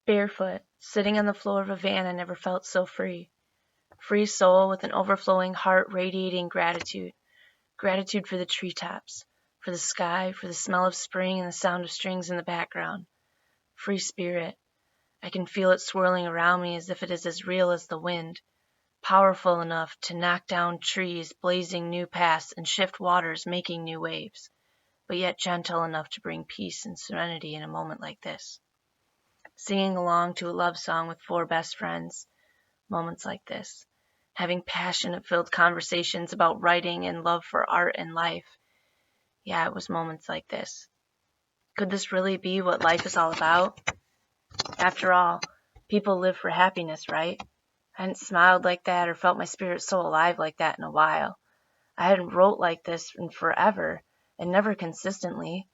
Barefoot, sitting on the floor of a van, I never felt so free. Free soul with an overflowing heart radiating gratitude. Gratitude for the treetops, for the sky, for the smell of spring and the sound of strings in the background. Free spirit. I can feel it swirling around me as if it is as real as the wind, powerful enough to knock down trees, blazing new paths, and shift waters, making new waves, but yet gentle enough to bring peace and serenity in a moment like this. Singing along to a love song with four best friends, moments like this. Having passionate filled conversations about writing and love for art and life. Yeah, it was moments like this. Could this really be what life is all about? After all, people live for happiness, right? I hadn't smiled like that or felt my spirit so alive like that in a while. I hadn't wrote like this in forever, and never consistently.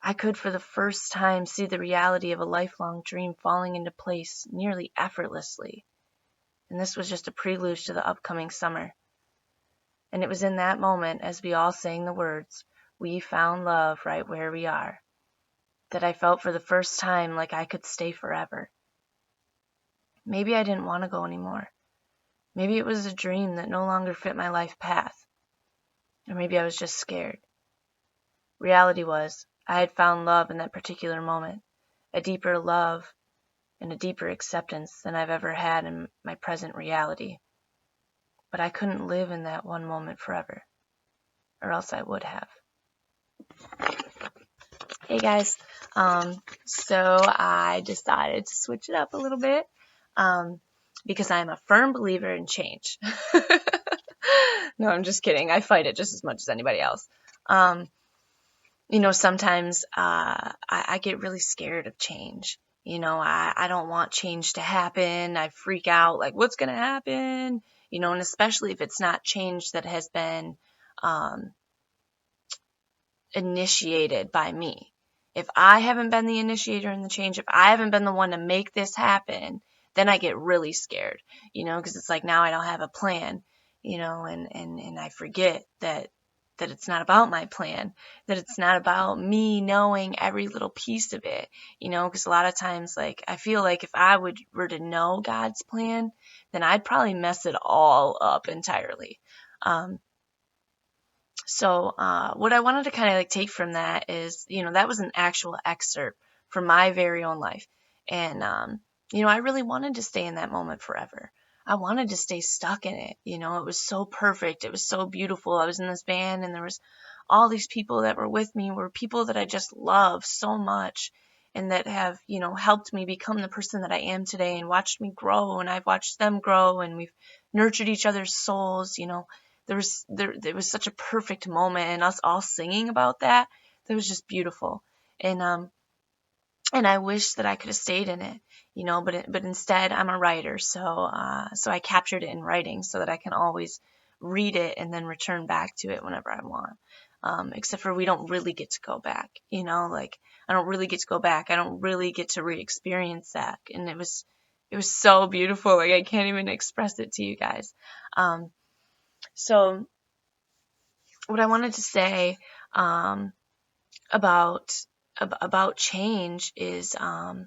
I could for the first time see the reality of a lifelong dream falling into place nearly effortlessly. And this was just a prelude to the upcoming summer. And it was in that moment, as we all sang the words, "We found love right where we are," that I felt for the first time like I could stay forever. Maybe I didn't want to go anymore. Maybe it was a dream that no longer fit my life path. Or maybe I was just scared. Reality was, I had found love in that particular moment, a deeper love and a deeper acceptance than I've ever had in my present reality. But I couldn't live in that one moment forever, or else I would have. Hey guys, so I decided to switch it up a little bit, because I'm a firm believer in change. No, I'm just kidding. I fight it just as much as anybody else. Sometimes I get really scared of change. I don't want change to happen. I freak out, like, what's going to happen? And especially if it's not change that has been initiated by me. If I haven't been the initiator in the change, if I haven't been the one to make this happen, then I get really scared, because it's like now I don't have a plan, and I forget that it's not about my plan, that it's not about me knowing every little piece of it, because a lot of times, like, I feel like if I were to know God's plan, then I'd probably mess it all up entirely. So what I wanted to kind of like take from that is, that was an actual excerpt from my very own life. And, I really wanted to stay in that moment forever. I wanted to stay stuck in it. It was so perfect. It was so beautiful. I was in this van and there was all these people that were with me were people that I just love so much and that have, helped me become the person that I am today and watched me grow, and I've watched them grow, and we've nurtured each other's souls. There was such a perfect moment, and us all singing about that was just beautiful. And I wish that I could have stayed in it, but instead I'm a writer, so I captured it in writing so that I can always read it and then return back to it whenever I want. Except for we don't really get to go back, like, I don't really get to go back. I don't really get to re-experience that. And it was so beautiful. Like, I can't even express it to you guys. So what I wanted to say about change is that,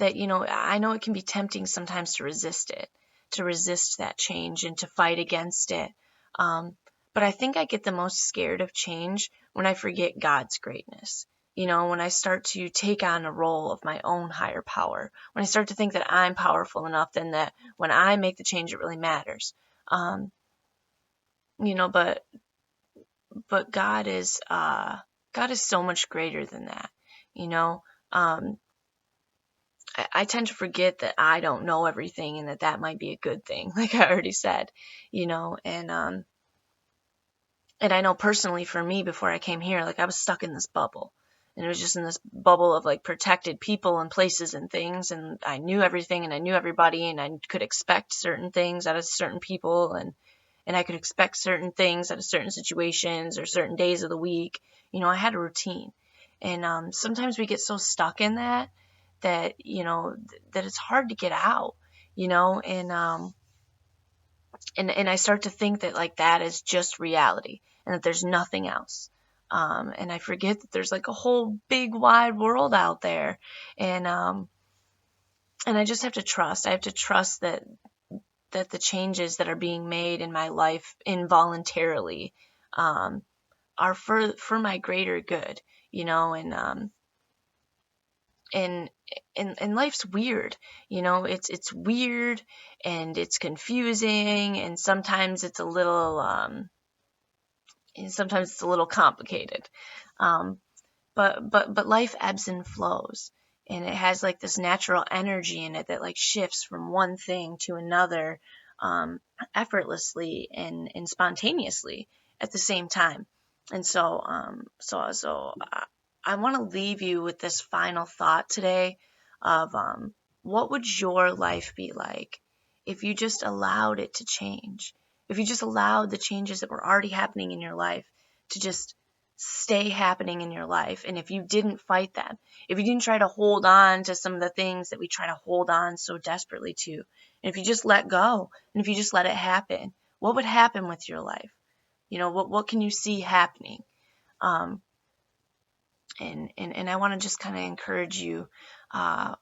I know it can be tempting sometimes to resist it, to resist that change and to fight against it. But I think I get the most scared of change when I forget God's greatness. When I start to take on a role of my own higher power, when I start to think that I'm powerful enough, then that when I make the change, it really matters. But God is so much greater than that. I tend to forget that I don't know everything and that might be a good thing, like I already said, and I know personally for me, before I came here, like, I was stuck in this bubble, and it was just in this bubble of like protected people and places and things, and I knew everything and I knew everybody, and I could expect certain things out of certain people, and I could expect certain things out of certain situations or certain days of the week. I had a routine, and sometimes we get so stuck in that that it's hard to get out, and I start to think that, like, that is just reality and that there's nothing else. And I forget that there's like a whole big wide world out there, and I just have to trust. I have to trust that the changes that are being made in my life involuntarily um, are for my greater good, and and life's weird, it's weird, and it's confusing, and sometimes it's a little complicated. Um, but life ebbs and flows, and it has like this natural energy in it that like shifts from one thing to another, um, effortlessly and spontaneously at the same time. And I want to leave you with this final thought today of what would your life be like if you just allowed it to change, if you just allowed the changes that were already happening in your life to just stay happening in your life. And if you didn't fight them, if you didn't try to hold on to some of the things that we try to hold on so desperately to, and if you just let go, and if you just let it happen, what would happen with your life? What can you see happening? Um, and I want to just kind of encourage you, uh,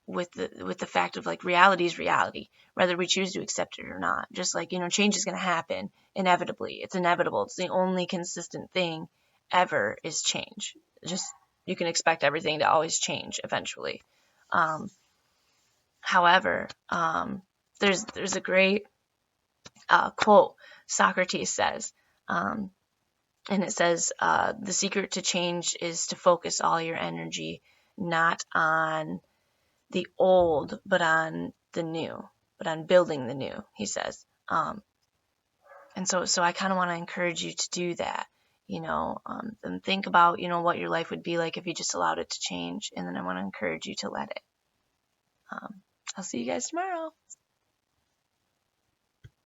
with the fact of like reality is reality, whether we choose to accept it or not. Just like, change is going to happen inevitably. It's inevitable. It's the only consistent thing ever is change. Just you can expect everything to always change eventually. Um, However, there's a great quote Socrates says. And it says, the secret to change is to focus all your energy not on the old, but on the new, but on building the new, he says. And so I kind of want to encourage you to do that, and think about, what your life would be like if you just allowed it to change. And then I want to encourage you to let it. I'll see you guys tomorrow.